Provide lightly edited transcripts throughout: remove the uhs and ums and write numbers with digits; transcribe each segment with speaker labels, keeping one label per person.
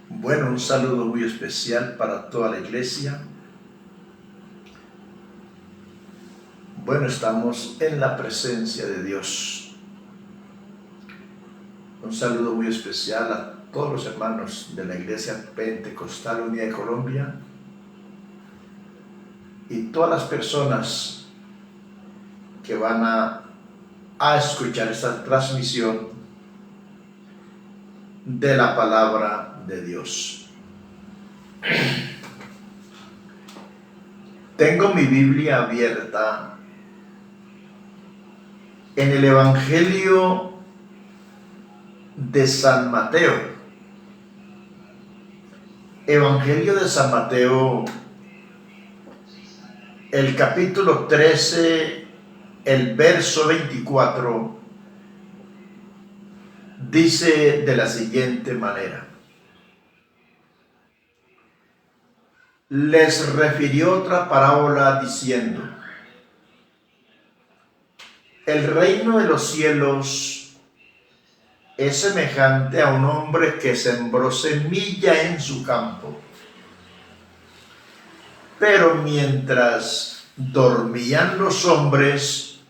Speaker 1: Bueno, un saludo muy especial para toda la iglesia. Bueno, estamos en la presencia de Dios. Un saludo muy especial a todos los hermanos de la Iglesia Pentecostal Unida de Colombia y todas las personas que van a escuchar esta transmisión de la palabra de Dios. Tengo mi Biblia abierta en el Evangelio de San Mateo. Evangelio de San Mateo, el capítulo 13, el verso 24, dice de la siguiente manera: les refirió otra parábola diciendo: el reino de los cielos es semejante a un hombre que sembró semilla en su campo. Pero mientras dormían los hombres,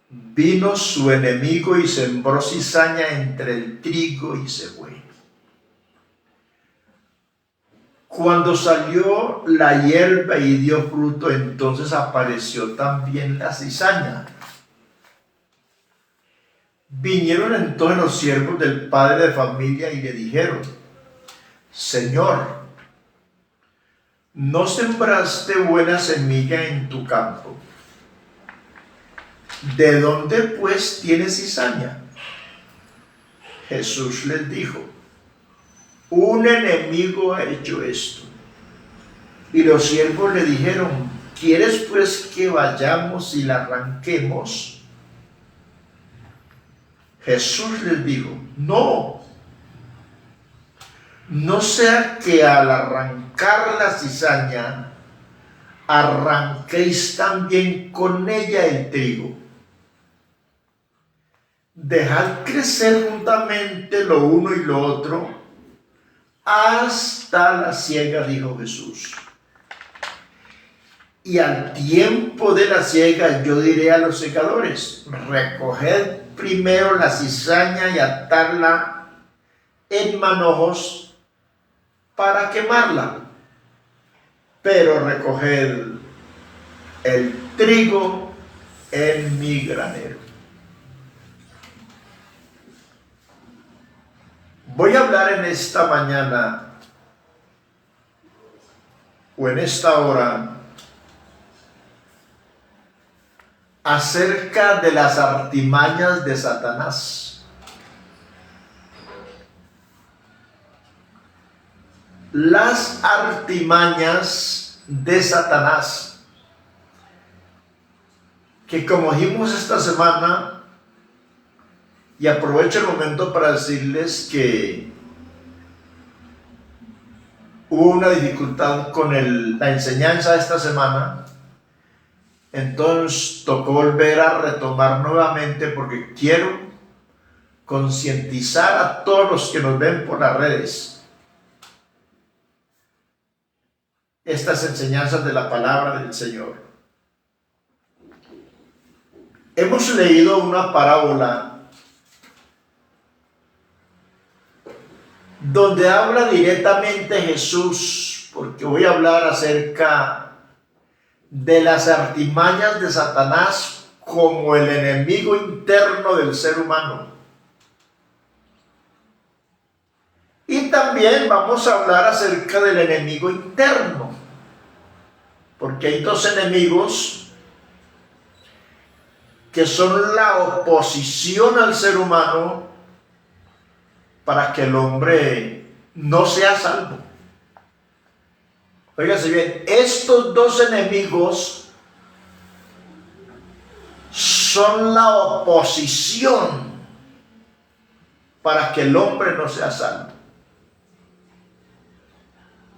Speaker 1: vino su enemigo y sembró cizaña entre el trigo y se fue. Cuando salió la hierba y dio fruto, entonces apareció también la cizaña. Vinieron entonces los siervos del padre de familia y le dijeron: Señor, ¿no sembraste buena semilla en tu campo? ¿De dónde pues tienes cizaña? Jesús les dijo: un enemigo ha hecho esto. Y los siervos le dijeron: ¿quieres pues que vayamos y la arranquemos? Jesús les dijo: no sea que al arrancar la cizaña arranquéis también con ella el trigo. Dejad crecer juntamente lo uno y lo otro hasta la siega, dijo Jesús. Y al tiempo de la siega yo diré a los segadores: recoged primero la cizaña y atadla en manojos para quemarla, pero recoged el trigo en mi granero. Voy a hablar en esta mañana o en esta hora acerca de las artimañas de Satanás. Las artimañas de Satanás, que como dijimos esta semana, y aprovecho el momento para decirles que hubo una dificultad con la enseñanza de esta semana. Entonces tocó volver a retomar nuevamente porque quiero concientizar a todos los que nos ven por las redes estas enseñanzas de la palabra del Señor. Hemos leído una parábola donde habla directamente Jesús, porque voy a hablar acerca de las artimañas de Satanás como el enemigo interno del ser humano. Y también vamos a hablar acerca del enemigo interno, porque hay dos enemigos que son la oposición al ser humano para que el hombre no sea salvo. Óigase bien, estos dos enemigos son la oposición para que el hombre no sea salvo.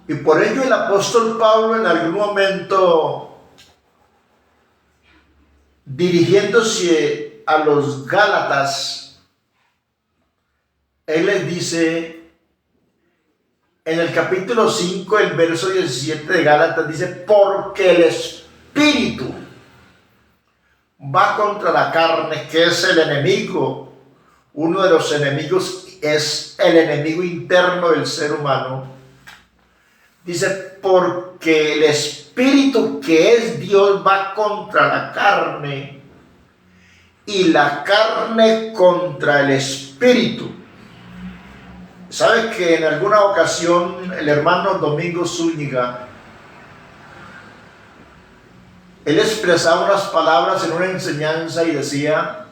Speaker 1: Y por ello el apóstol Pablo en algún momento, dirigiéndose a los Gálatas, él les dice en el capítulo 5, el verso 17 de Gálatas, dice: porque el espíritu va contra la carne, que es el enemigo. Uno de los enemigos es el enemigo interno del ser humano. Dice: porque el espíritu que es Dios va contra la carne y la carne contra el espíritu. ¿Sabe que en alguna ocasión el hermano Domingo Zúñiga, él expresaba unas palabras en una enseñanza y decía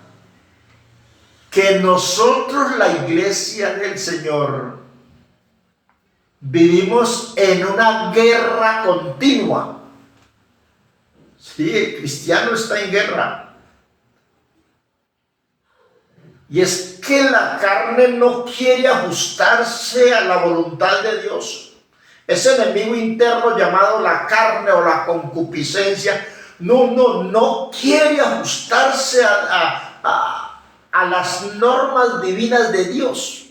Speaker 1: que nosotros, la iglesia del Señor, vivimos en una guerra continua? Sí, el cristiano está en guerra. Y es que la carne no quiere ajustarse a la voluntad de Dios. Ese enemigo interno llamado la carne o la concupiscencia no quiere ajustarse a las normas divinas de Dios.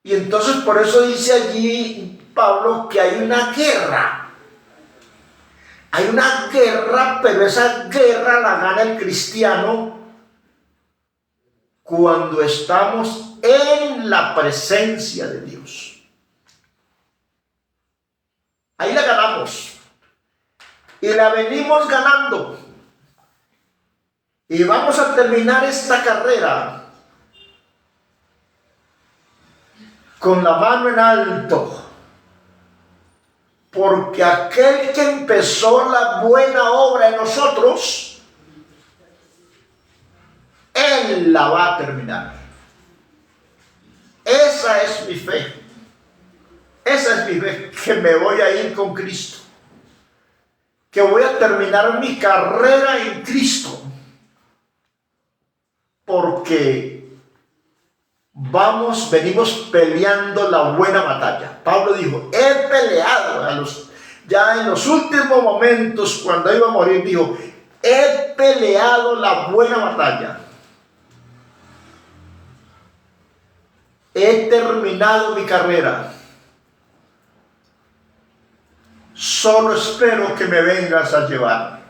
Speaker 1: Y entonces por eso dice allí Pablo que hay una guerra. Hay una guerra, pero esa guerra la gana el cristiano cuando estamos en la presencia de Dios. Ahí la ganamos. Y la venimos ganando. Y vamos a terminar esta carrera con la mano en alto. Porque aquel que empezó la buena obra en nosotros, Él la va a terminar. Esa es mi fe. Esa es mi fe, que me voy a ir con Cristo. Que voy a terminar mi carrera en Cristo. Porque venimos peleando la buena batalla. Pablo dijo: he peleado ya en los últimos momentos, cuando iba a morir, dijo: he peleado la buena batalla. He terminado mi carrera. Solo espero que me vengas a llevar.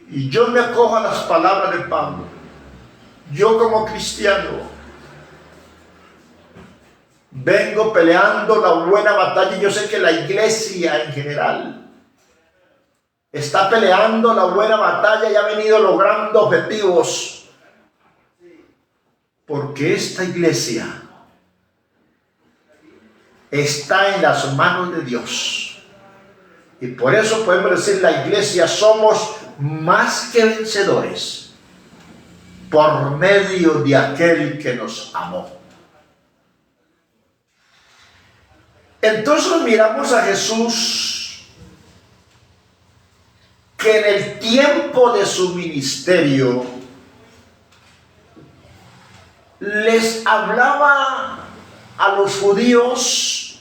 Speaker 1: Y yo me acojo a las palabras de Pablo. Yo como cristiano vengo peleando la buena batalla. Yo sé que la iglesia en general está peleando la buena batalla y ha venido logrando objetivos. Porque esta iglesia está en las manos de Dios. Y por eso podemos decir, la iglesia somos más que vencedores por medio de aquel que nos amó. Entonces miramos a Jesús, que en el tiempo de su ministerio les hablaba a los judíos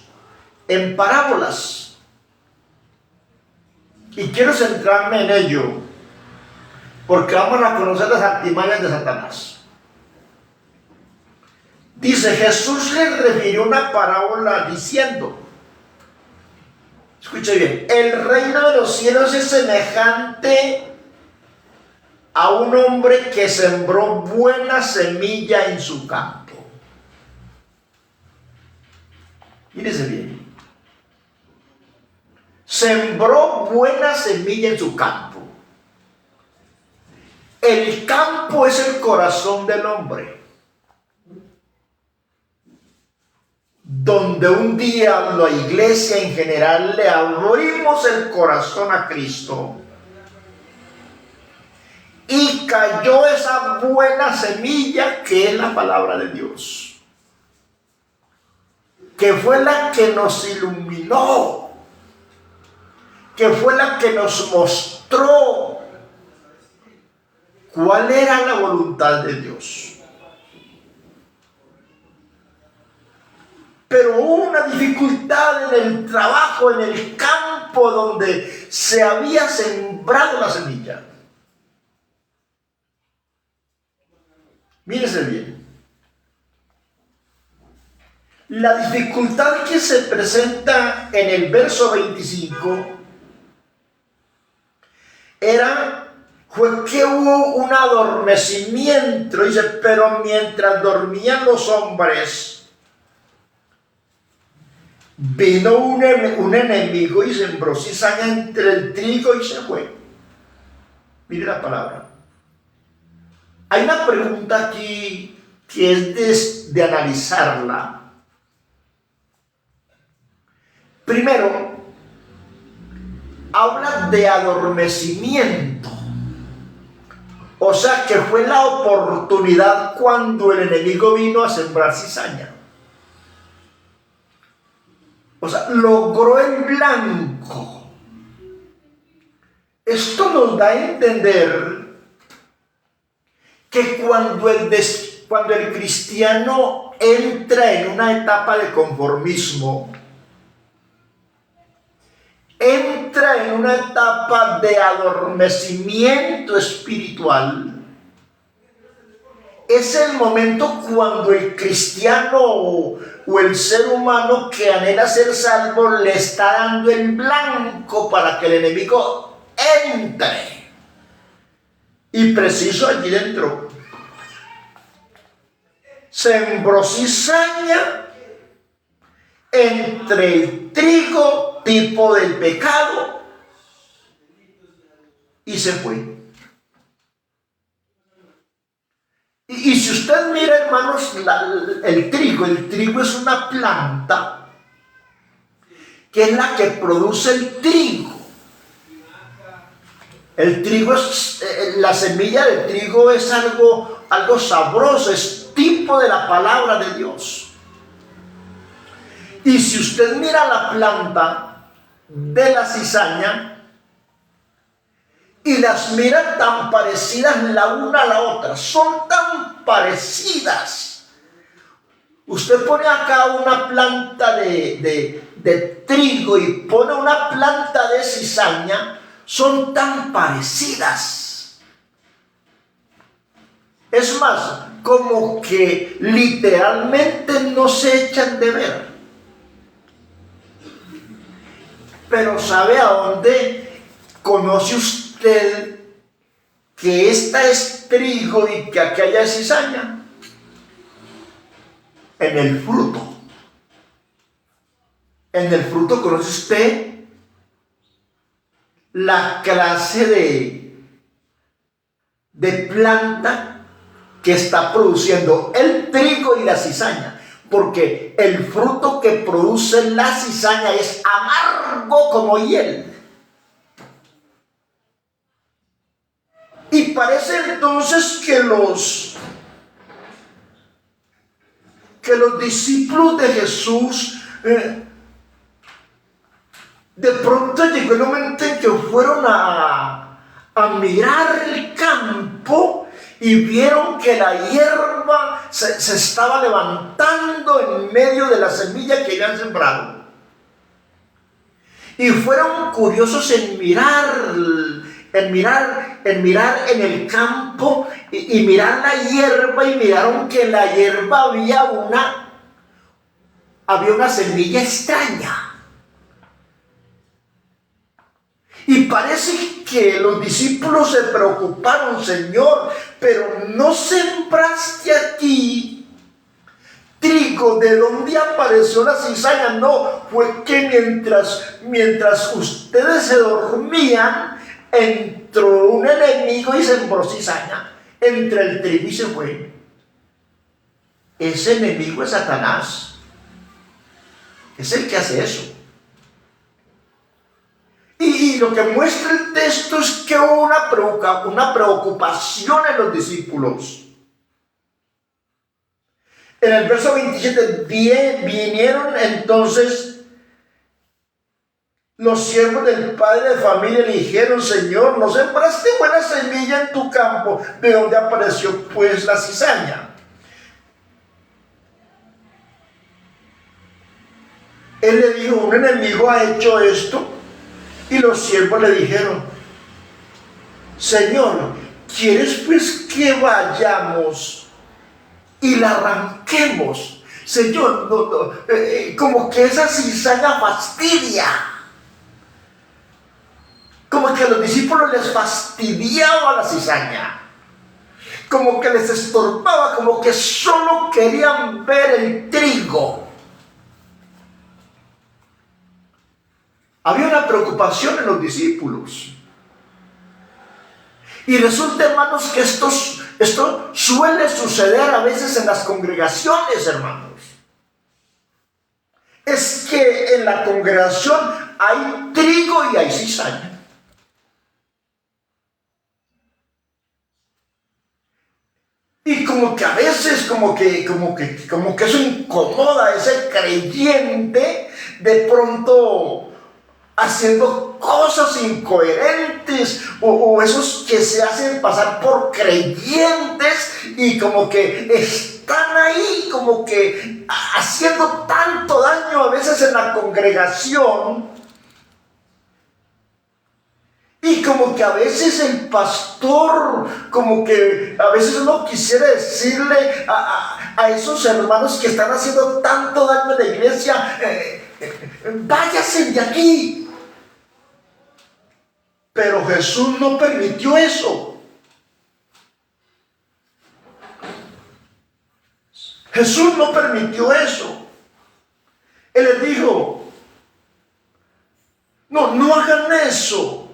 Speaker 1: en parábolas. Y quiero centrarme en ello, porque vamos a conocer las artimañas de Satanás. Dice: Jesús les refirió una parábola diciendo, escuche bien, el reino de los cielos es semejante a un hombre que sembró buena semilla en su campo. Mírese bien. Sembró buena semilla en su campo. El campo es el corazón del hombre, donde un día la iglesia en general le abrimos el corazón a Cristo y cayó esa buena semilla que es la palabra de Dios, que fue la que nos iluminó, que fue la que nos mostró cuál era la voluntad de Dios. Pero hubo una dificultad en el trabajo, en el campo donde se había sembrado la semilla. Mírense bien. La dificultad que se presenta en el verso 25 fue que hubo un adormecimiento. Dice, pero mientras dormían los hombres, vino un enemigo y sembró cizaña entre el trigo y se fue. Mire la palabra. Hay una pregunta aquí que es de analizarla. Primero, habla de adormecimiento. O sea que fue la oportunidad cuando el enemigo vino a sembrar cizaña. O sea, logró el blanco. Esto nos da a entender que cuando el cristiano entra en una etapa de conformismo, entra en una etapa de adormecimiento espiritual, es el momento cuando el cristiano o el ser humano que anhela ser salvo le está dando el blanco para que el enemigo entre. Y preciso allí dentro sembró cizaña entre el trigo, tipo del pecado, y se fue. Y si usted mira, hermanos, el trigo es una planta que es la que produce el trigo. El trigo la semilla del trigo es algo sabroso, es tipo de la palabra de Dios. Y si usted mira la planta de la cizaña y las mira tan parecidas la una a la otra, son tan parecidas. Usted pone acá una planta de trigo y pone una planta de cizaña, son tan parecidas. Es más, como que literalmente no se echan de ver. Pero ¿sabe a dónde conoce usted que esta es trigo y que aquella es cizaña? En el fruto. En el fruto conoce usted la clase de planta que está produciendo el trigo y la cizaña. Porque el fruto que produce la cizaña es amargo como hiel. Y parece entonces que los discípulos de Jesús de pronto llegó el momento en que fueron a mirar el campo y vieron que la hierba se estaba levantando en medio de la semilla que habían sembrado. Y fueron curiosos en mirar en el campo y mirar la hierba, y miraron que en la hierba había una semilla extraña. Y parece que los discípulos se preocuparon: Señor, pero no sembraste aquí trigo. ¿De dónde apareció la cizaña? No, fue que mientras ustedes se dormían, entró un enemigo y sembró cizaña entre el trigo y se fue. Ese enemigo es Satanás. Es el que hace eso. Y lo que muestra el texto es que hubo una preocupación en los discípulos. En el verso 27, vinieron entonces Los siervos del padre de familia le dijeron: Señor, ¿no sembraste buena semilla en tu campo? ¿De dónde apareció pues la cizaña? Él le dijo: un enemigo ha hecho esto. Y los siervos le dijeron: Señor, ¿quieres pues que vayamos y la arranquemos? Señor, como que esa cizaña fastidia. Como que a los discípulos les fastidiaba la cizaña. Como que les estorbaba, como que solo querían ver el trigo. Había una preocupación en los discípulos. Y resulta, hermanos, que esto suele suceder a veces en las congregaciones, hermanos. Es que en la congregación hay trigo y hay cizaña. Y como que a veces, como que eso incomoda a ese creyente, de pronto haciendo cosas incoherentes, o esos que se hacen pasar por creyentes y como que están ahí, como que haciendo tanto daño a veces en la congregación. Y como que a veces el pastor, como que a veces uno quisiera decirle a esos hermanos que están haciendo tanto daño en la iglesia: váyase de aquí. Pero Jesús no permitió eso. Jesús no permitió eso. Él les dijo: no hagan eso.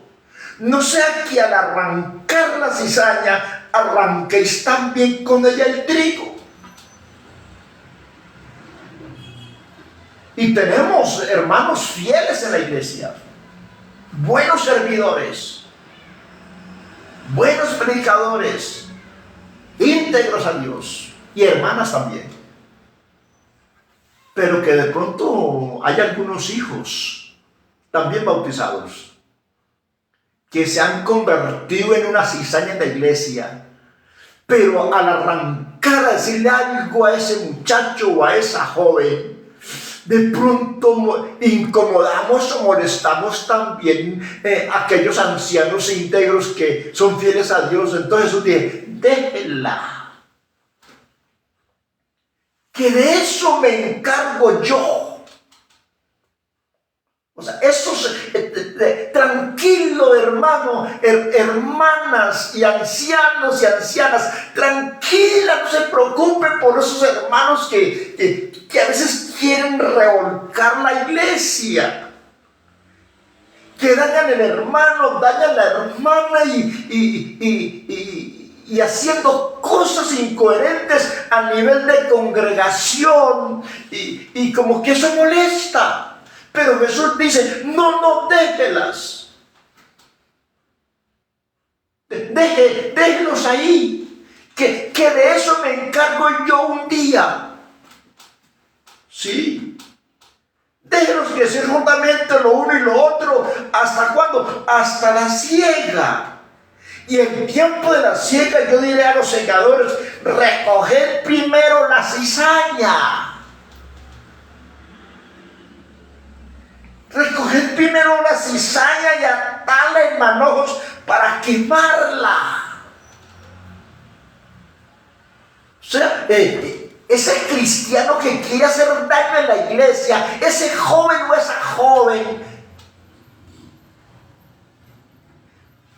Speaker 1: No sea que al arrancar la cizaña arranquéis también con ella el trigo. Y tenemos hermanos fieles en la iglesia, buenos servidores, buenos predicadores, íntegros a Dios, y hermanas también. Pero que de pronto hay algunos hijos también bautizados que se han convertido en una cizaña en la iglesia, pero al arrancar a decirle algo a ese muchacho o a esa joven, de pronto incomodamos o molestamos también a aquellos ancianos íntegros que son fieles a Dios. Entonces Jesús dice: déjenla, que de eso me encargo yo. O sea, tranquilo, hermano, hermanas y ancianos y ancianas, tranquila, no se preocupen por esos hermanos que a veces quieren revolcar la iglesia, que dañan el hermano, dañan la hermana y haciendo cosas incoherentes a nivel de congregación, y como que eso molesta. Pero Jesús dice: no, déjelas. Déjenlos ahí. Que de eso me encargo yo un día. Sí. Déjenlos crecer juntamente lo uno y lo otro. ¿Hasta cuándo? Hasta la siega. Y en tiempo de la siega yo diré a los segadores: recoged primero la cizaña. Recoged primero la cizaña y atala en manojos para quemarla. O sea, ese cristiano que quiere hacer daño en la iglesia, ese joven o esa joven,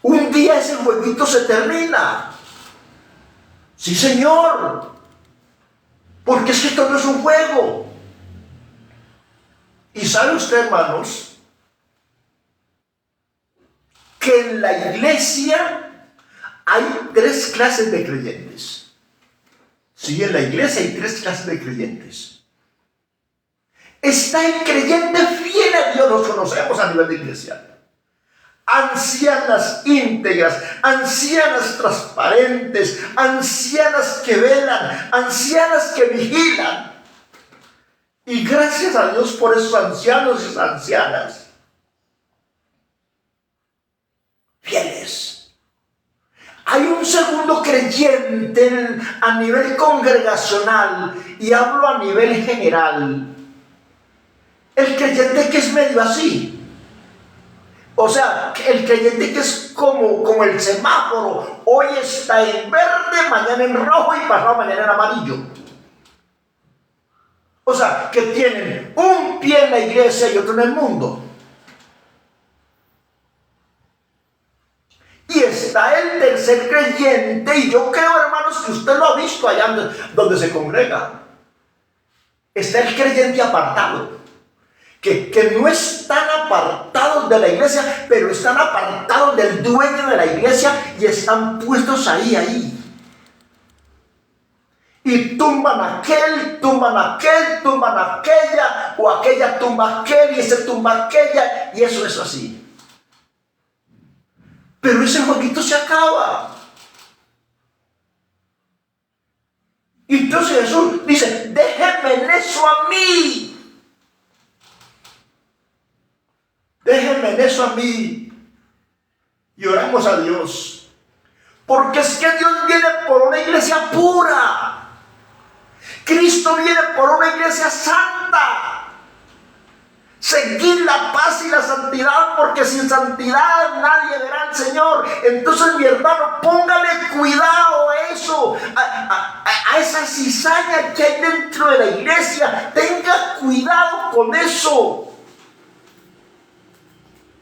Speaker 1: un día ese jueguito se termina. Sí, señor. Porque es que esto no es un juego. Y sabe usted, hermanos, que en la iglesia hay 3 clases de creyentes. Sí, en la iglesia hay 3 clases de creyentes. Está el creyente fiel a Dios, los conocemos a nivel de iglesia. Ancianas íntegras, ancianas transparentes, ancianas que velan, ancianas que vigilan. Y gracias a Dios por esos ancianos y esas ancianas. creyente a nivel congregacional, y hablo a nivel general, el creyente que es medio así, o sea, el creyente que es como el semáforo, hoy está en verde, mañana en rojo y pasado mañana en amarillo. O sea, que tienen un pie en la iglesia y otro en el mundo. Y está el tercer creyente, y yo creo, hermanos, que usted lo ha visto allá donde se congrega. Está el creyente apartado, que no están apartados de la iglesia, pero están apartados del dueño de la iglesia y están puestos ahí. Y tumban aquel, tumban aquella, o aquella tumba aquel y ese tumba aquella, y eso es así. Pero ese jueguito se acaba. Y entonces Jesús dice: déjenme eso a mí. Déjenme eso a mí. Y oramos a Dios. Porque es que Dios viene por una iglesia pura. Cristo viene por una iglesia santa. Seguir la paz y la santidad, porque sin santidad nadie verá al Señor. Entonces, mi hermano, póngale cuidado a eso, a esa cizaña que hay dentro de la iglesia. Tenga cuidado con eso.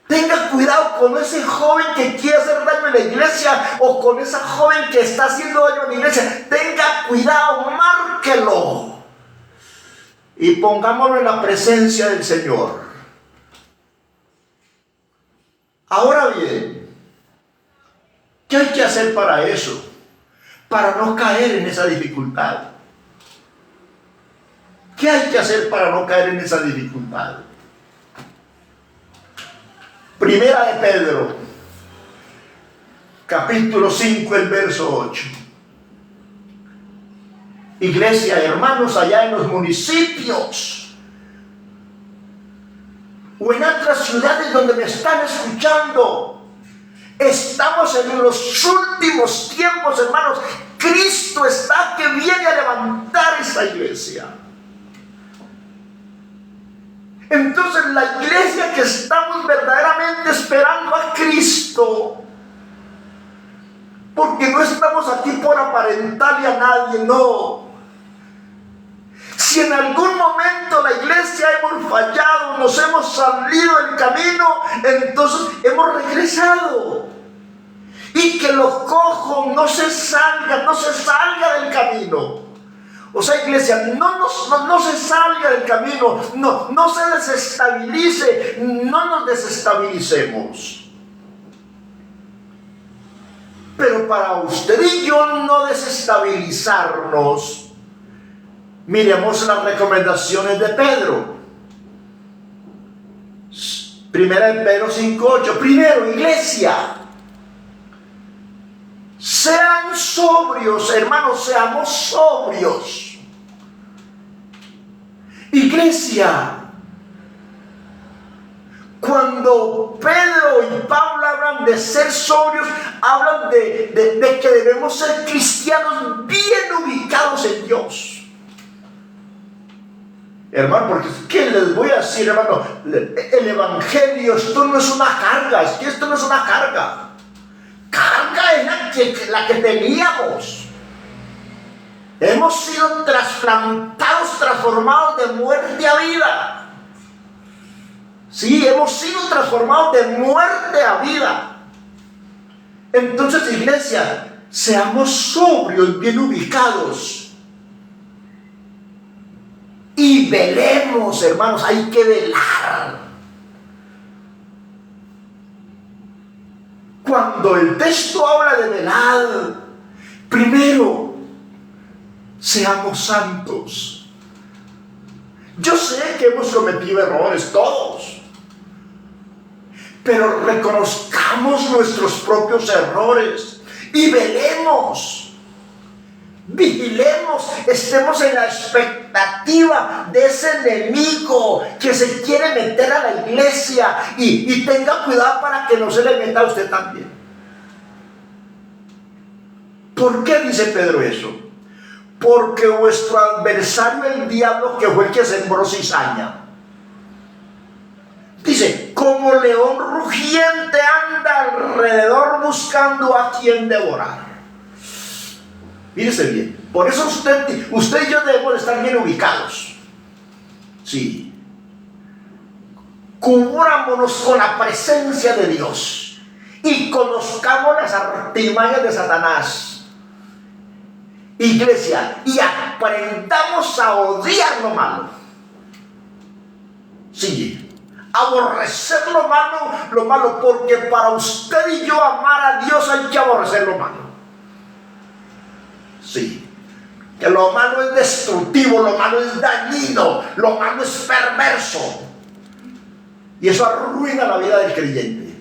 Speaker 1: Tenga cuidado con ese joven que quiere hacer daño en la iglesia, o con esa joven que está haciendo daño en la iglesia. Tenga cuidado, márquelo. Y pongámoslo en la presencia del Señor. Ahora bien, ¿qué hay que hacer para eso? Para no caer en esa dificultad. ¿Qué hay que hacer para no caer en esa dificultad? Primera de Pedro, capítulo 5, el verso 8. Iglesia, hermanos, allá en los municipios o en otras ciudades donde me están escuchando, estamos en los últimos tiempos, hermanos. Cristo está que viene a levantar esa iglesia. Entonces, la iglesia que estamos verdaderamente esperando a Cristo, porque no estamos aquí por aparentarle a nadie, no. Si en algún momento la iglesia hemos fallado, nos hemos salido del camino, entonces hemos regresado. Y que los cojos no se salga del camino. O sea, iglesia, no se salga del camino, no se desestabilice, no nos desestabilicemos. Pero para usted y yo no desestabilizarnos, miremos las recomendaciones de Pedro. Primera de Pedro 5:8. Primero, iglesia, sean sobrios, hermanos, seamos sobrios. Iglesia, cuando Pedro y Pablo hablan de ser sobrios, hablan de que debemos ser cristianos bien ubicados en Dios. Hermano, porque ¿qué les voy a decir, hermano? El evangelio, esto no es una carga, es que esto no es una carga. Carga es la que teníamos. Hemos sido trasplantados, transformados de muerte a vida. Sí, hemos sido transformados de muerte a vida. Entonces, iglesia, seamos sobrios, bien ubicados. Y velemos, hermanos, hay que velar. Cuando el texto habla de velar, primero, seamos santos. Yo sé que hemos cometido errores todos, pero reconozcamos nuestros propios errores y velemos, vigilemos, estemos en la expectativa de ese enemigo que se quiere meter a la iglesia, y tenga cuidado para que no se le meta a usted también. ¿Por qué dice Pedro eso? Porque vuestro adversario el diablo, que fue el que sembró cizaña, dice, como león rugiente anda alrededor buscando a quien devorar. Fíjese bien, por eso usted y yo debemos estar bien ubicados. Sí. Cubrámonos con la presencia de Dios y conozcamos las artimañas de Satanás, iglesia, y aprendamos a odiar lo malo. Sí, aborrecer lo malo, porque para usted y yo amar a Dios hay que aborrecer lo malo. Sí, que lo malo es destructivo, lo malo es dañino, lo malo es perverso. Y eso arruina la vida del creyente.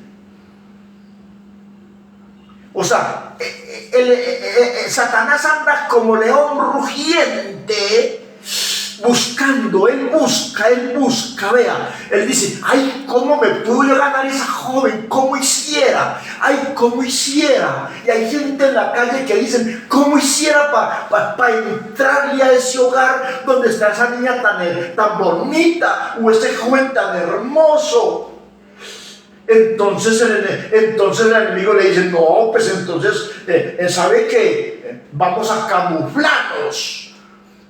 Speaker 1: O sea, Satanás anda como león rugiente buscando, él busca, vea, él dice, ay, ¿cómo me pudo yo ganar esa joven? ¿Cómo hiciera? Ay, ¿cómo hiciera? Y hay gente en la calle que dicen, ¿cómo hiciera para entrarle a ese hogar donde está esa niña tan bonita o ese joven tan hermoso? Entonces el enemigo le dice, no, pues entonces, ¿sabe qué? Vamos a camuflarnos.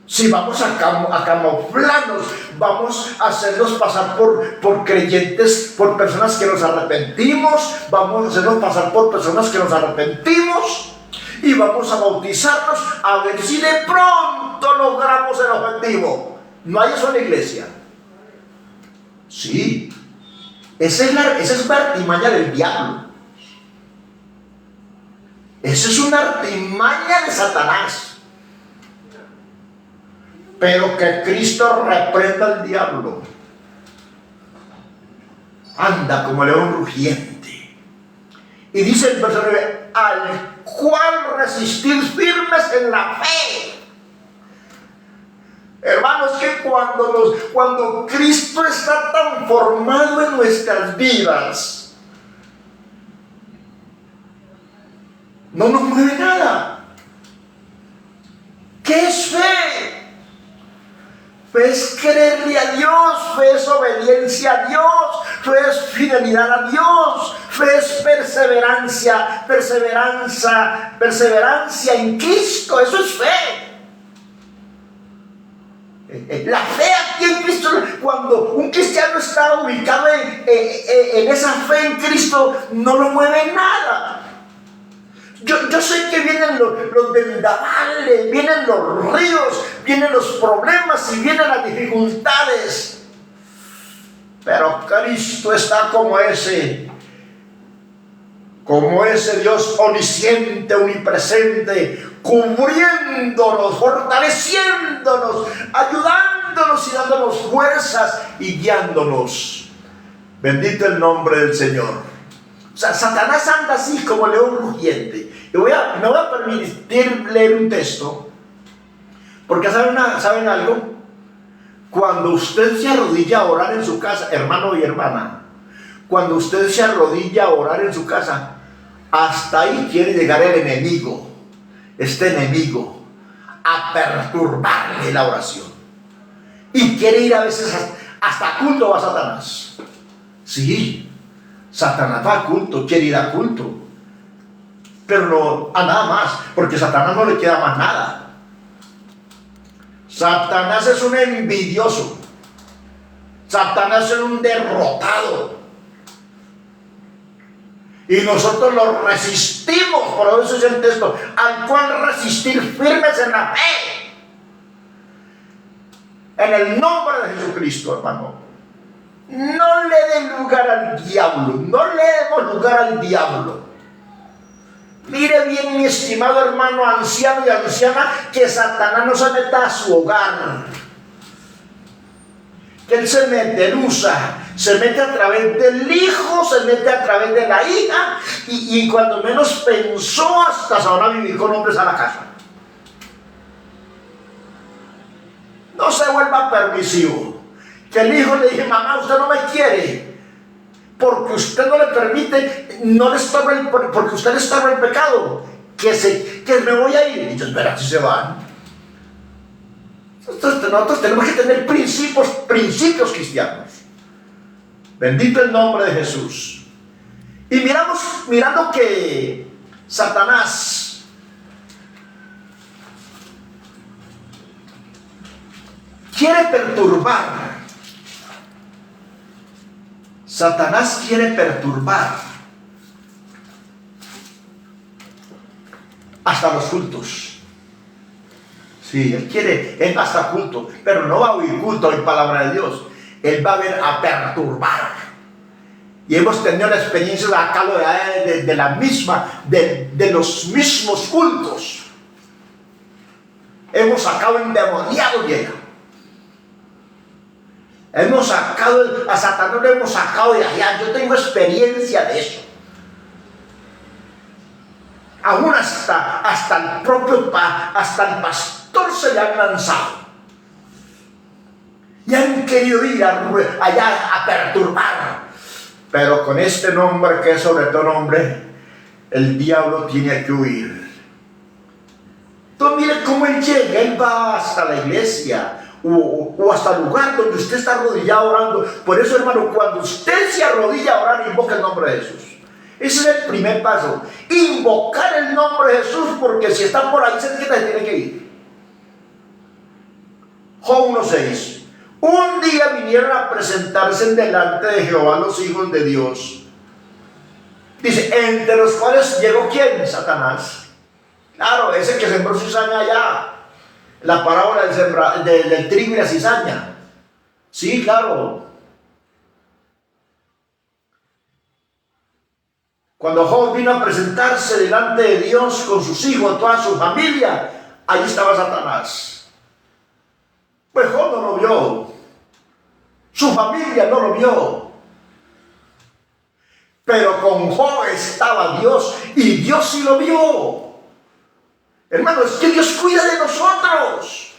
Speaker 1: Si vamos a camuflarnos, vamos a hacernos pasar por creyentes, por personas que nos arrepentimos, vamos a hacernos pasar por personas que nos arrepentimos y vamos a bautizarnos a ver si de pronto logramos el objetivo. ¿No hay eso en la iglesia? Sí, esa es la artimaña del diablo. Esa es una artimaña de Satanás. Pero que Cristo reprenda al diablo. Anda como león rugiente. Y dice el verso 9, al cual resistir firmes en la fe. Hermanos, que cuando Cristo está tan formado en nuestras vidas, no nos mueve nada. ¿Qué es fe? Fe es creerle a Dios, fe es obediencia a Dios, fe es fidelidad a Dios, fe es perseverancia en Cristo. Eso es fe. La fe aquí en Cristo, cuando un cristiano está ubicado en esa fe en Cristo, no lo mueve nada. Yo sé que vienen los vendavales, vienen los ríos, vienen los problemas y vienen las dificultades. Pero Cristo está como ese Dios omnisciente, omnipresente, cubriéndonos, fortaleciéndonos, ayudándonos y dándonos fuerzas y guiándonos. Bendito el nombre del Señor. O sea, Satanás anda así como león rugiente. Me voy a permitir leer un texto, porque ¿saben algo? Cuando usted se arrodilla a orar en su casa, hermano y hermana, cuando usted se arrodilla a orar en su casa, hasta ahí quiere llegar el enemigo, este enemigo, a perturbarle la oración. Y quiere ir a veces hasta culto va Satanás. Sí, Satanás va a culto, quiere ir a culto. Pero no a nada más, porque a Satanás no le queda más nada. Satanás es un envidioso. Satanás es un derrotado. Y nosotros lo resistimos, por eso es el texto, al cual resistir firmes en la fe. En el nombre de Jesucristo, hermano. No le den lugar al diablo, no le demos lugar al diablo. Mire bien, mi estimado hermano anciano y anciana, que Satanás no se meta a su hogar. Que él se mete, él usa, se mete a través del hijo, se mete a través de la hija, y cuando menos pensó, hasta se van a vivir con hombres a la casa. No se vuelva permisivo. Que el hijo le dije, mamá, usted no me quiere, porque usted no le permite, no le estorba porque usted le estorba el pecado. que me voy a ir. Y ellos verán si se van. Nosotros tenemos que tener principios cristianos. Bendito el nombre de Jesús. Y mirando que Satanás quiere perturbar. Satanás quiere perturbar hasta los cultos. Sí, él va a estar culto, pero no va a oír culto en palabra de Dios. Él va a ver a perturbar. Y hemos tenido la experiencia acá de los mismos cultos. Hemos sacado endemoniados de allá. A Satanás lo hemos sacado de allá. Yo tengo experiencia de eso. Aún hasta el pastor se le han lanzado. Y han querido ir allá a perturbar. Pero con este nombre, que es sobre todo nombre, el diablo tiene que huir. Entonces mire cómo él llega. Él va hasta la iglesia o hasta el lugar donde usted está arrodillado orando. Por eso, hermano, cuando usted se arrodilla a orar, invoca el nombre de Jesús. Ese es el primer paso. Invocar el nombre de Jesús, porque si están por ahí cerquita, se tiene que ir. Job 1:6. Un día vinieron a presentarse delante de Jehová los hijos de Dios. Dice, entre los cuales llegó ¿quién? Satanás. Claro, ese que sembró cizaña allá. La parábola del trigo y la cizaña. Sí, claro. Cuando Job vino a presentarse delante de Dios con sus hijos, toda su familia, allí estaba Satanás. Pues Job no lo vio. Su familia no lo vio. Pero con Job estaba Dios y Dios sí lo vio. Hermano, es que Dios cuida de nosotros.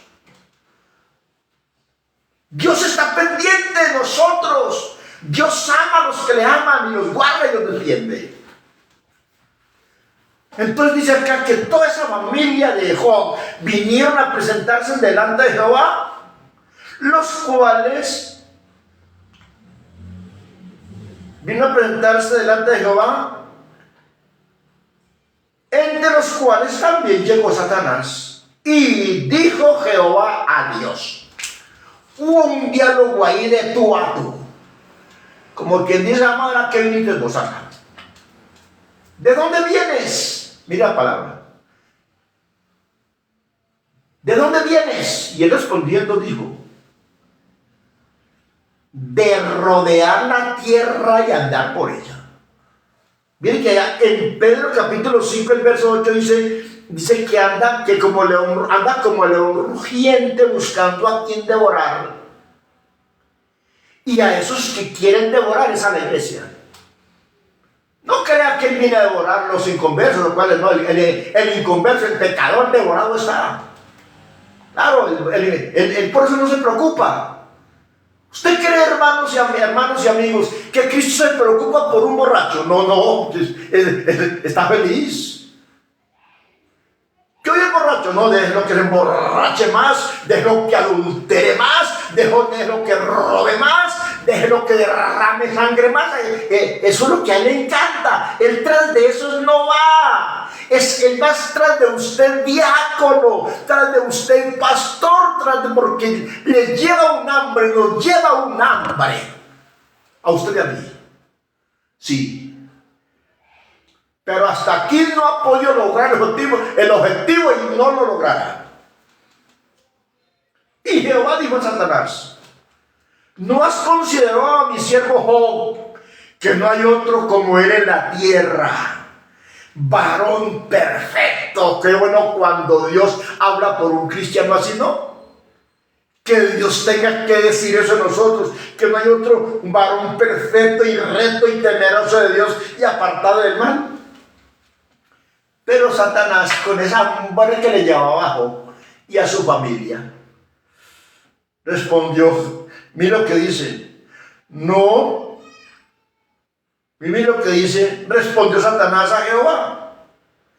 Speaker 1: Dios está pendiente de nosotros. Dios ama a los que le aman y los guarda y los defiende. Entonces dice acá que toda esa familia de Job vinieron a presentarse delante de Jehová, los cuales vino a presentarse delante de Jehová, entre los cuales también llegó Satanás. Y dijo Jehová a Dios. Hubo un diálogo ahí de tú a tú. Como quien dice, amada, ¿qué viniste vos acá? ¿De dónde vienes? Mira la palabra. ¿De dónde vienes? Y él respondiendo dijo, de rodear la tierra y andar por ella. Miren que allá en Pedro capítulo 5, el verso 8 dice que anda como león rugiente buscando a quien devorar. Y a esos que quieren devorar es a la iglesia. No crea que él viene a devorar los inconversos, los cuales no, el inconverso, el pecador devorado está. Claro, él por eso no se preocupa. ¿Usted cree, hermanos y amigos, que Cristo se preocupa por un borracho? No, está feliz. ¿Qué oye el borracho? No, déjelo que se emborrache más, déjelo que adultere más, déjelo que robe más, déjelo que derrame sangre más. Eso es lo que a él le encanta. Él tras de eso no va. Él va tras de usted diácono, tras de usted pastor, porque le lleva un hambre, nos lleva un hambre. A usted y a mí. Sí. Pero hasta aquí no ha podido lograr el objetivo y no lo logrará. Y Jehová dijo a Satanás, ¿no has considerado a mi siervo Job, que no hay otro como él en la tierra? Varón perfecto. Qué bueno cuando Dios habla por un cristiano así, ¿no? Que Dios tenga que decir eso de nosotros, que no hay otro varón perfecto y recto y temeroso de Dios y apartado del mal. Pero Satanás, con esa hambre que le llevaba abajo y a su familia, respondió, mira lo que dice, no, mira lo que dice, respondió Satanás a Jehová,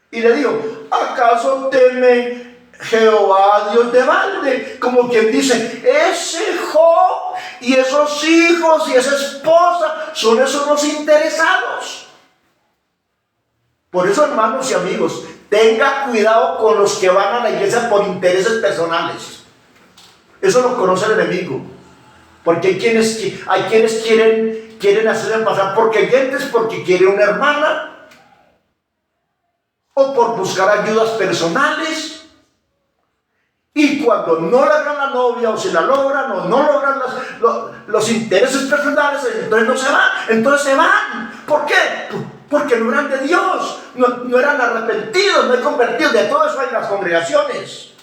Speaker 1: Y le dijo, ¿acaso teme Jehová Dios de balde? Como quien dice, ese Job y esos hijos y esa esposa son esos los interesados. Por eso, hermanos y amigos, tenga cuidado con los que van a la iglesia por intereses personales. Eso lo conoce el enemigo. Porque hay quienes quieren hacerle pasar por creyentes porque quiere una hermana, o por buscar ayudas personales. Y cuando no logran la novia, o si la logran, o no logran los intereses personales, entonces no se van. Entonces se van. ¿Por qué? Porque no eran de Dios, no eran arrepentidos, no eran convertidos. De todo eso hay en las congregaciones.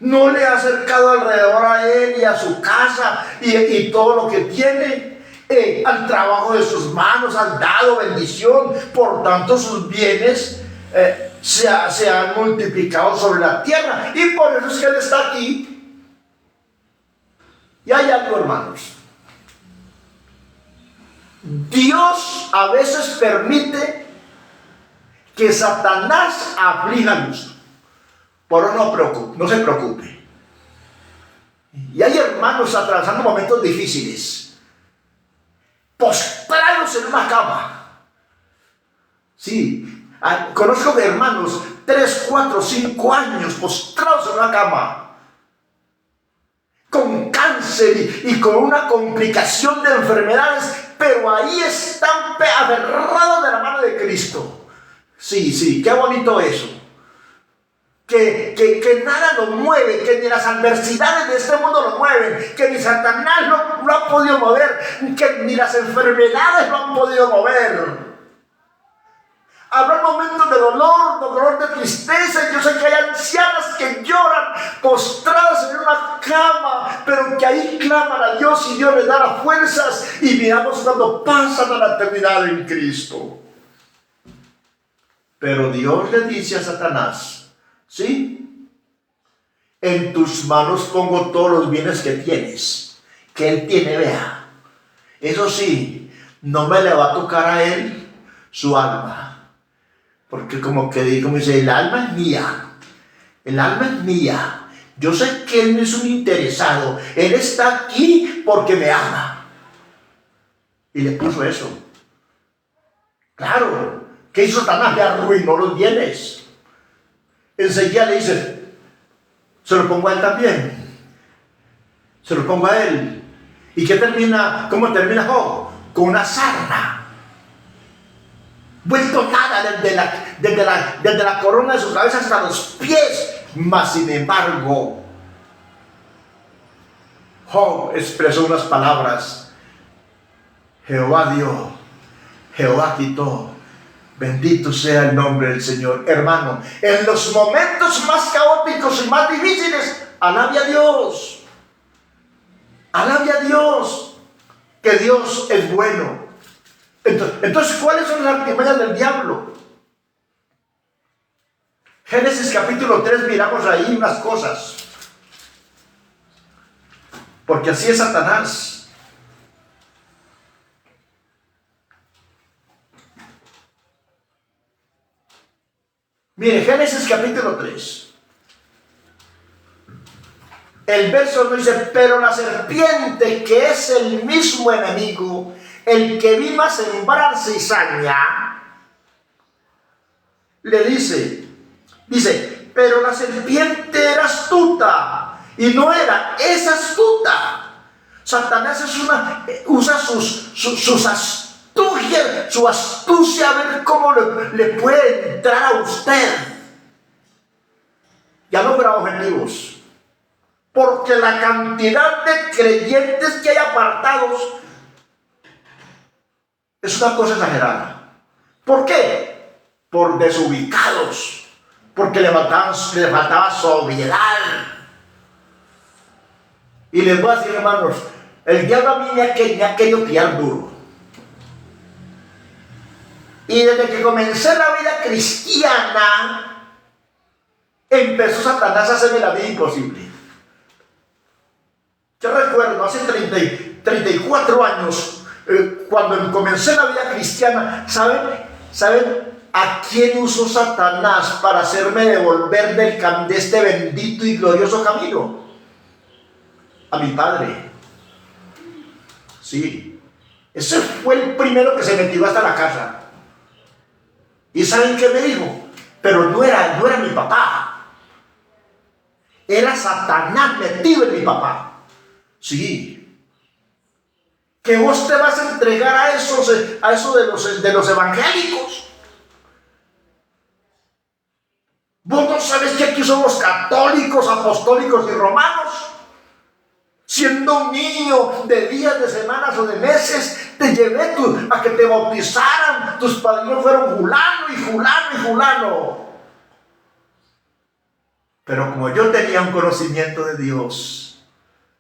Speaker 1: No le ha acercado alrededor a él y a su casa y todo lo que tiene. Al trabajo de sus manos han dado bendición, por tanto sus bienes se han multiplicado sobre la tierra, y por eso es que él está aquí. Y hay algo, hermanos, Dios a veces permite que Satanás aflija a luz, pero no se preocupe. Y hay hermanos atravesando momentos difíciles, postrados en una cama. Sí, conozco de hermanos 3, 4, 5 años postrados en una cama, con cáncer y con una complicación de enfermedades, pero ahí están aferrados de la mano de Cristo. Sí, qué bonito eso. Que nada nos mueve, que ni las adversidades de este mundo nos mueven, que ni Satanás lo ha podido mover, que ni las enfermedades lo han podido mover. Habrá momentos de dolor de tristeza. Yo sé que hay ancianas que lloran postradas en una cama, pero que ahí claman a Dios y Dios les da las fuerzas, y miramos cuando pasan a la eternidad en Cristo. Pero Dios le dice a Satanás, ¿sí? En tus manos pongo todos los bienes que tienes, que él tiene, vea. Eso sí, no me le va a tocar a él su alma, porque como dice, el alma es mía, el alma es mía. Yo sé que él no es un interesado, él está aquí porque me ama. Y le puso eso. Claro, ¿qué hizo Satanás? Le arruinó los bienes. Enseguida le dice, se lo pongo a él también, se lo pongo a él. ¿Y cómo termina Job? Con una sarna, vuelto nada desde la corona de su cabeza hasta los pies. Mas sin embargo, Job expresó unas palabras: Jehová dio, Jehová quitó, bendito sea el nombre del Señor. Hermano, en los momentos más caóticos y más difíciles, alabe a Dios. Alabe a Dios, que Dios es bueno. Entonces, ¿cuáles son las artimañas del diablo? Génesis capítulo 3, miramos ahí unas cosas. Porque así es Satanás. Mire, Génesis capítulo 3. El verso nos dice, pero la serpiente, que es el mismo enemigo, el que vino a sembrar cizaña, le dice, pero la serpiente era astuta, y no es astuta. Satanás usa su astucia a ver cómo le puede entrar a usted. Ya logra objetivos. Porque la cantidad de creyentes que hay apartados es una cosa exagerada. ¿Por qué? Por desubicados. Porque le faltaba sobriedad. Y les voy a decir, hermanos, el diablo a mí me ha querido pillar duro. Y desde que comencé la vida cristiana, empezó Satanás a hacerme la vida imposible. Yo recuerdo, hace 34 años, cuando comencé la vida cristiana, ¿saben? ¿Saben a quién usó Satanás para hacerme devolver de este bendito y glorioso camino? A mi padre. Sí. Ese fue el primero que se metió hasta la casa. ¿Y saben qué me dijo? Pero no era mi papá. Era Satanás metido en mi papá. Sí. Que vos te vas a entregar a eso de los evangélicos. Vos no sabes que aquí somos católicos, apostólicos y romanos. Siendo un niño de días, de semanas o de meses, te llevé a que te bautizaran. Tus padrinos fueron fulano y fulano y fulano. Pero como yo tenía un conocimiento de Dios,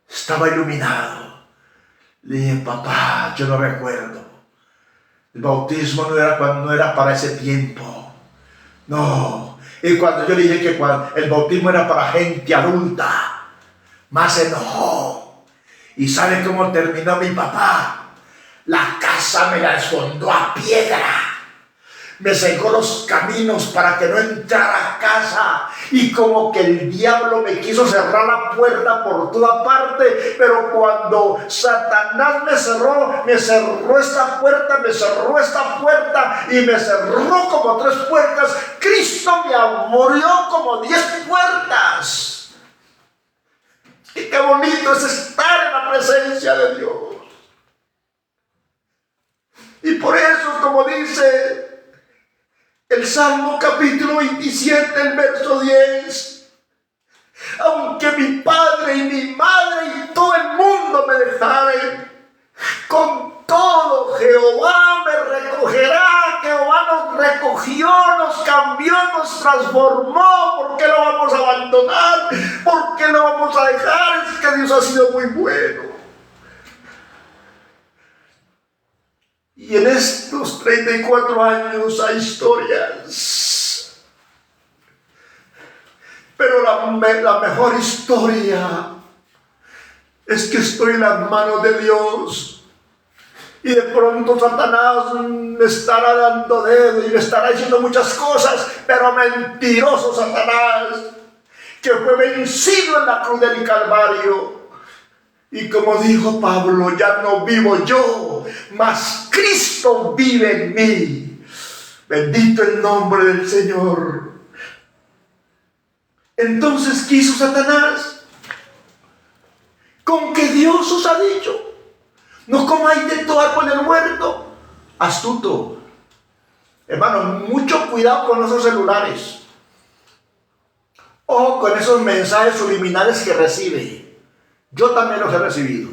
Speaker 1: estaba iluminado. Le dije, papá, yo no recuerdo. El bautismo no era para ese tiempo. No. Y cuando yo le dije que el bautismo era para gente adulta, más se enojó. ¿Y sabe cómo terminó mi papá? La casa me la escondó a piedra. Me secó los caminos para que no entrara a casa. Y como que el diablo me quiso cerrar la puerta por toda parte. Pero cuando Satanás me cerró esta puerta, me cerró esta puerta y me cerró como 3 puertas, Cristo me abrió como 10 puertas. Y qué bonito es estar en la presencia de Dios. Y por eso, como dice el Salmo capítulo 27, el verso 10. Aunque mi padre y mi madre y todo el mundo me dejaren, con todo Jehová me recogerá. Jehová nos recogió, nos cambió, nos transformó. ¿Por qué lo vamos a abandonar? ¿Por qué lo vamos a dejar? Es que Dios ha sido muy bueno. Y en estos 34 años hay historias. Pero la mejor historia es que estoy en las manos de Dios. Y de pronto Satanás me estará dando dedo y me estará diciendo muchas cosas. Pero mentiroso Satanás, que fue vencido en la cruz del Calvario. Y como dijo Pablo, ya no vivo yo, mas Cristo vive en mí. Bendito el nombre del Señor. Entonces, ¿qué hizo Satanás? Con que Dios os ha dicho, no comáis de todo árbol del huerto. Astuto. Hermano, mucho cuidado con esos celulares. Ojo con esos mensajes subliminales que recibe. Yo también los he recibido.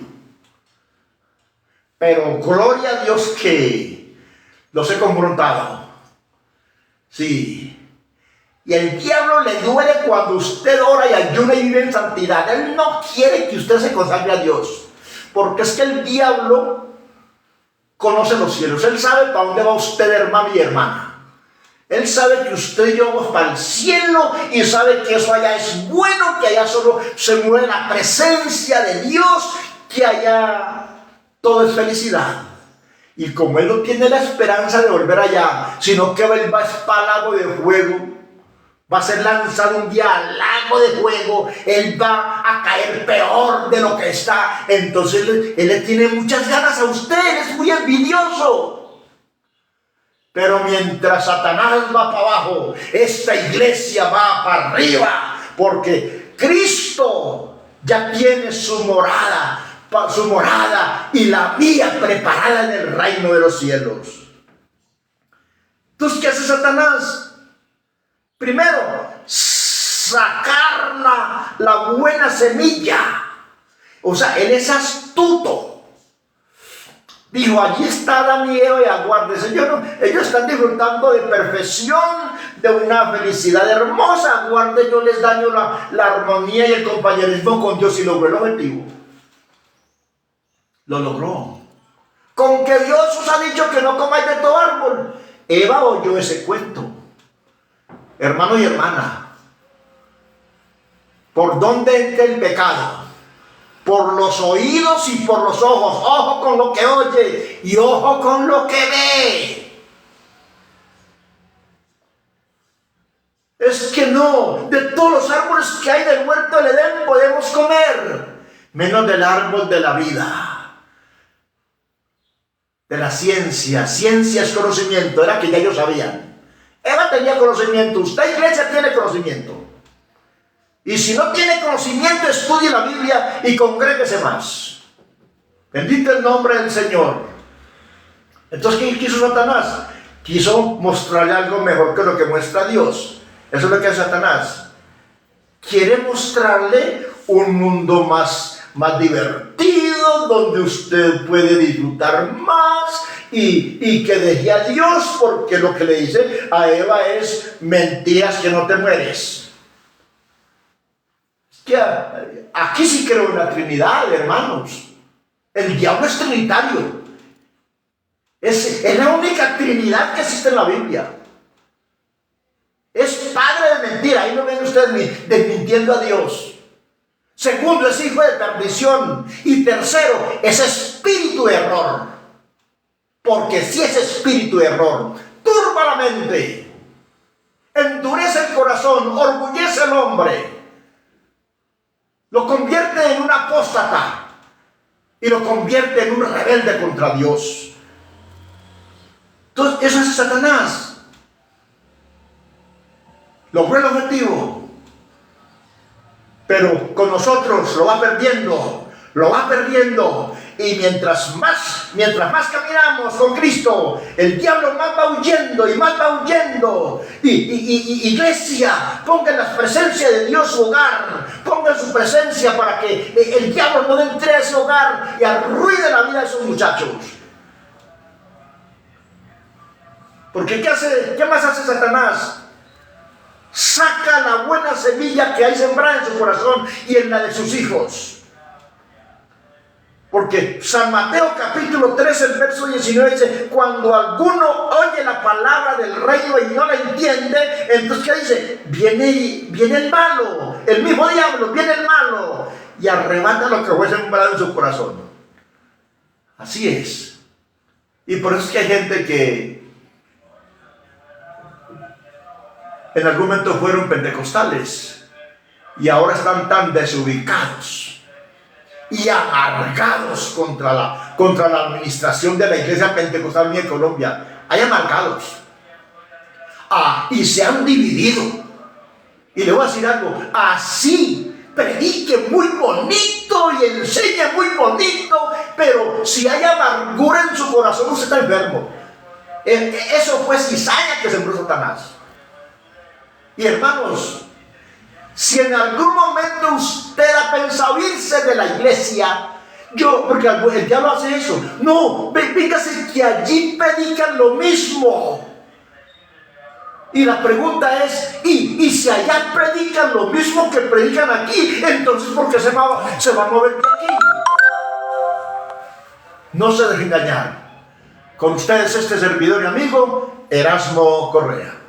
Speaker 1: Pero gloria a Dios que los he confrontado. Sí. Y el diablo le duele cuando usted ora y ayuna y vive en santidad. Él no quiere que usted se consagre a Dios. Porque es que el diablo conoce los cielos. Él sabe para dónde va usted, hermano y hermana. Él sabe que usted y yo vamos para el cielo y sabe que eso allá es bueno, que allá solo se mueve la presencia de Dios, que allá todo es felicidad. Y como él no tiene la esperanza de volver allá, sino que él va para el lago de fuego, va a ser lanzado un día al lago de fuego, él va a caer peor de lo que está. Entonces él le tiene muchas ganas a usted, él es muy envidioso. Pero mientras Satanás va para abajo, esta iglesia va para arriba, porque Cristo ya tiene su morada y la mía preparada en el reino de los cielos. Entonces, ¿qué hace Satanás? Primero, sacar la buena semilla. O sea, él es astuto. Dijo, allí está Adán y Eva y aguárdese. Ellos están disfrutando de perfección, de una felicidad hermosa. Aguarde, yo les daño la armonía y el compañerismo con Dios. Y logró el objetivo. Lo logró. Con que Dios os ha dicho que no comáis de todo árbol. Eva oyó ese cuento. Hermano y hermana, ¿por dónde entra el pecado? Por los oídos y por los ojos. Ojo con lo que oye y ojo con lo que ve. que no, de todos los árboles que hay del huerto del Edén podemos comer, menos del árbol de la vida, de la ciencia. Ciencia es conocimiento, era que ya ellos sabían. Eva tenía conocimiento, usted, iglesia, tiene conocimiento. Y si no tiene conocimiento, estudie la Biblia y congréguese más. Bendito el nombre del Señor. Entonces, ¿qué quiso Satanás? Quiso mostrarle algo mejor que lo que muestra Dios. Eso es lo que hace Satanás. Quiere mostrarle un mundo más divertido, donde usted puede disfrutar más y que deje a Dios, porque lo que le dice a Eva es: mentiras que no te mueres. Que aquí sí creo en la Trinidad, hermanos. El diablo es trinitario. Es la única Trinidad que existe en la Biblia. Es padre de mentira. Ahí no ven ustedes desmintiendo a Dios. Segundo, es hijo de perdición. Y tercero, es espíritu de error. Porque si es espíritu de error, turba la mente, endurece el corazón, orgullece al hombre, lo convierte en un apóstata y lo convierte en un rebelde contra Dios. Entonces, eso es Satanás. Logró el objetivo, pero con nosotros lo va perdiendo, y mientras más caminamos con Cristo, el diablo más va huyendo y más va huyendo. Iglesia, ponga en la presencia de Dios su hogar, ponga en su presencia para que el diablo no entre a ese hogar y arruine la vida de esos muchachos. Porque ¿qué más hace Satanás? Saca la buena semilla que hay sembrada en su corazón y en la de sus hijos. Porque San Mateo capítulo 3, el verso 19 dice: cuando alguno oye la palabra del reino y no la entiende, entonces ¿qué dice? Viene el malo, el mismo diablo, viene el malo y arrebata lo que fue sembrado en su corazón. Así es. Y por eso es que hay gente que en algún momento fueron pentecostales y ahora están tan desubicados y amargados contra la administración de la iglesia pentecostal en Colombia. Hay amargados. Y se han dividido. Y le voy a decir algo: así predique muy bonito y enseñe muy bonito, pero si hay amargura en su corazón, usted está enfermo. Eso fue cizaña que sembró Satanás. Y hermanos, si en algún momento usted ha pensado irse de la iglesia, porque el diablo hace eso. No, fíjese que allí predican lo mismo. Y la pregunta es: ¿y si allá predican lo mismo que predican aquí? Entonces, ¿por qué se va a mover de aquí? No se deje engañar. Con ustedes este servidor y amigo, Erasmo Correa.